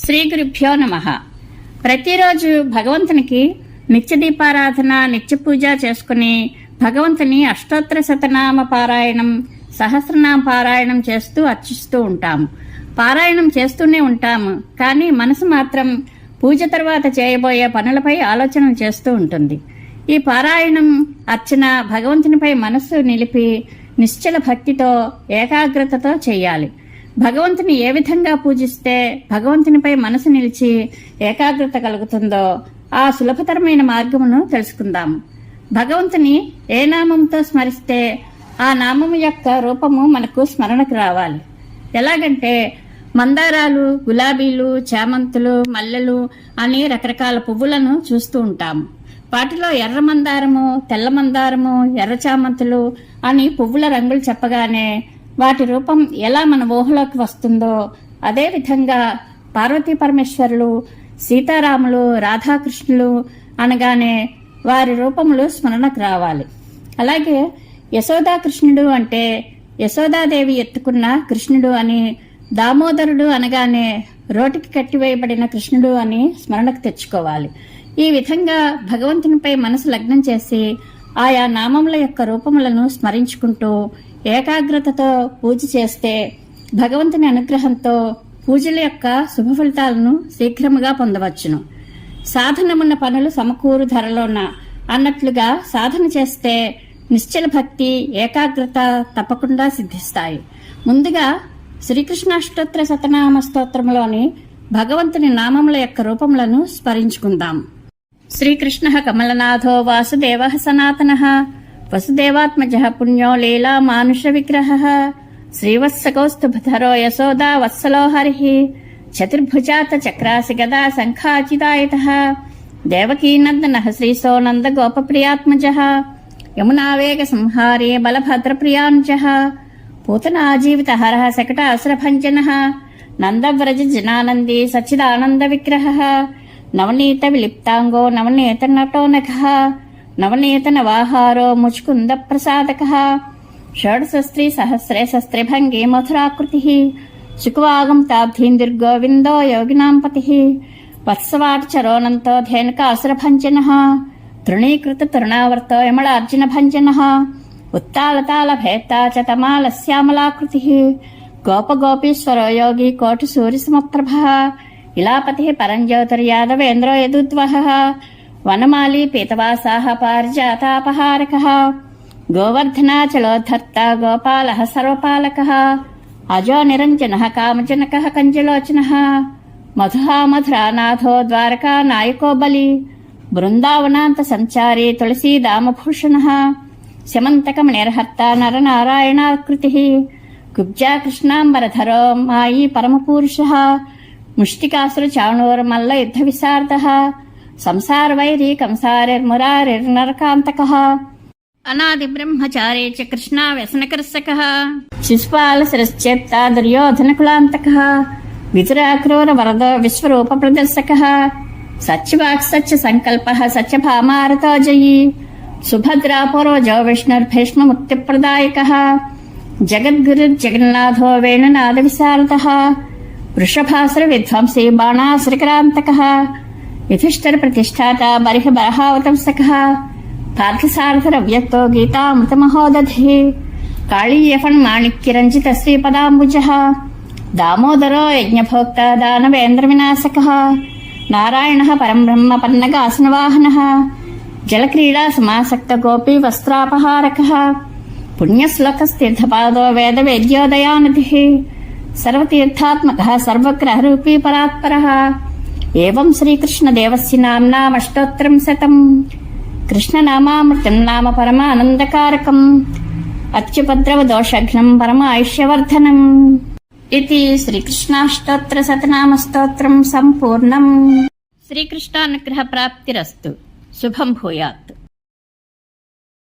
శ్రీ గురుభ్యో నమః. ప్రతిరోజు భగవంతునికి నిత్య దీపారాధన, నిత్య పూజ చేసుకుని భగవంతుని అష్టోత్తర శతనామ పారాయణం, సహస్రనామ పారాయణం చేస్తూ అర్చిస్తూ ఉంటాము. పారాయణం చేస్తూనే ఉంటాము, కానీ మనసు మాత్రం పూజ తర్వాత చేయబోయే పనులపై ఆలోచన చేస్తూ ఉంటుంది. ఈ పారాయణం, అర్చన భగవంతునిపై మనస్సు నిలిపి నిశ్చల భక్తితో, ఏకాగ్రతతో చేయాలి. భగవంతుని ఏ విధంగా పూజిస్తే భగవంతునిపై మనసు నిలిచి ఏకాగ్రత కలుగుతుందో ఆ సులభతరమైన మార్గమును తెలుసుకుందాము. భగవంతుని ఏ నామంతో స్మరిస్తే ఆ నామము యొక్క రూపము మనకు స్మరణకు రావాలి. ఎలాగంటే మందారాలు, గులాబీలు, చామంతులు, మల్లెలు అని రకరకాల పువ్వులను చూస్తూ ఉంటాము. వాటిలో ఎర్ర మందారము, తెల్ల మందారము, ఎర్ర చామంతులు అని పువ్వుల రంగులు చెప్పగానే వాటి రూపం ఎలా మన ఊహలోకి వస్తుందో అదే విధంగా పార్వతీ పరమేశ్వరులు, సీతారాములు, రాధాకృష్ణులు అనగానే వారి రూపములు స్మరణకు రావాలి. అలాగే యశోదాకృష్ణుడు అంటే యశోదాదేవి ఎత్తుకున్న కృష్ణుడు అని, దామోదరుడు అనగానే రోటికి కట్టివేయబడిన కృష్ణుడు అని స్మరణకు తెచ్చుకోవాలి. ఈ విధంగా భగవంతునిపై మనసు లగ్నం చేసి ఆయా నామముల యొక్క రూపములను స్మరించుకుంటూ ఏకాగ్రతతో పూజ చేస్తే భగవంతుని అనుగ్రహంతో పూజల యొక్క శుభ ఫలితాలను శీఘ్రముగా పొందవచ్చును. సాధనమున్న పనులు సమకూరు ధరలోన అన్నట్లుగా సాధన చేస్తే నిశ్చల భక్తి, ఏకాగ్రత తప్పకుండా సిద్ధిస్తాయి. ముందుగా శ్రీకృష్ణాష్టోత్తర శతనామ స్తోత్రంలోని భగవంతుని నామముల యొక్క రూపములను స్మరించుకుందాం. శ్రీకృష్ణ కమలనాథో వాసుదేవ సనాతన, వసుదేవాత్మజ పుణ్యో లీలా మానుష విగ్రహ, శ్రీవత్సకౌస్తుభధరో యశోదా వత్సలో హరి, చతుర్భుజాత చక్రాసి గదా శంఖాచిదాయత, దేవకీనందన శ్రీసో నంద గోపప్రియాత్మజ, యమునావేగ సంహారే బలభద్రప్రియాంజ, పూతనాజీవిత హర శకటాసురభంజన, నందవ్రజ జనానందీ సచ్చిదానంద విగ్రహ, నవనీత విలిప్తాంగో నవనీత నటోనఖ, నవనీత నవాహారో ముచుకుంద ప్రసాదక, షోడశస్త్రీ సహస్రే శస్త్రిభంగి మధురాకృతి, శుకువాగం తాబ్ధీందిర్గోవిందో యోగినాం పతి, వత్సవాటచరోనంతో ధేనుకాసురభంజన, తృణీకృత తృణావర్తో యమళార్జున భంజన, ఉత్తాళతాళ భేత్తా చ తమాల శ్యామలాకృతి, గోపగోపీశ్వరో యోగి కోటి సూర్యసమప్రభ, ఇలాపతి పరంజ్యోతిర్యాదవేంద్రో యదుద్వహ, వనమాలి పీతవాసాః పారిజాతాపహారకః, గోవర్ధనాచలోద్ధర్త గోపాలః సర్వపాలకః, అజో నిరంజనః కామజనకః కంజలోచనః, మధుః మధురానాథో ద్వారకా నాయకో బలి, బృందావనాంత సంచారీ తులసీదామభూషణః, శమంతకమణిర్హర్త నరనారాయణాకృతిః, కుబ్జా కృష్ణాంబరధరో మాయీ పరమపూరుషః, ముష్టికాసుర చాణూర్మల్ల యుద్ధ విశారదః, సంసార వైరీ కంసారిర్మురారిర్నరకాంతకః, అనాది బ్రహ్మచారీ చ కృష్ణా వ్యసనకర్షకః, శిశుపాల శిరశ్చేత్తా దుర్యోధన కులాంతకః, విదురాక్రూర వరదో విశ్వరూప ప్రదర్శకః, సత్యవాక్ సత్య సంకల్పః సత్యభామారతో జయీ, సుభద్రా పూర్వజో విష్ణుర్భీష్మ ముక్తి ప్రదాయకః, జగద్గురుర్జగన్నాథో వేణునాద విశారదః, వృషభాసుర విధ్వంసీ బాణాసురకరాంతకః, యుధిష్ఠిర ప్రతిష్ఠాత బర్హ బర్హావతంసకః, పార్థసారథరవ్యక్తో గీతామృతమహోదధి, కాళీయఫణ్ మాణిక్యరంజిత శ్రీపదాంబుజః, దామోదరో యజ్ఞభోక్త దానవేంద్ర వినాశకః, నారాయణః పరం బ్రహ్మ పన్నగాసనవాహనః, జలక్రీడా సమాసక్త గోపీ వస్త్రాపహారకః, పుణ్యశ్లోకస్తీర్థపాదో వేద వేద్యోదయానిధిః, సర్వతీర్థాత్మకః సర్వగ్రహరూపీ పరాత్పరః, ఏవం శ్రీకృష్ణదేవస్య నామ్నామష్టోత్తరం శతం, కృష్ణనామామృతం నామ పరమానందకారకం, అత్యుపద్రవదోషఘ్నం పరమాయుష్యవర్ధనం. ఇది శ్రీకృష్ణాష్టోత్తర శతనామ స్తోత్రం సంపూర్ణం. శ్రీకృష్ణానుగ్రహ ప్రాప్తిరస్తు. శుభం భూయాత్.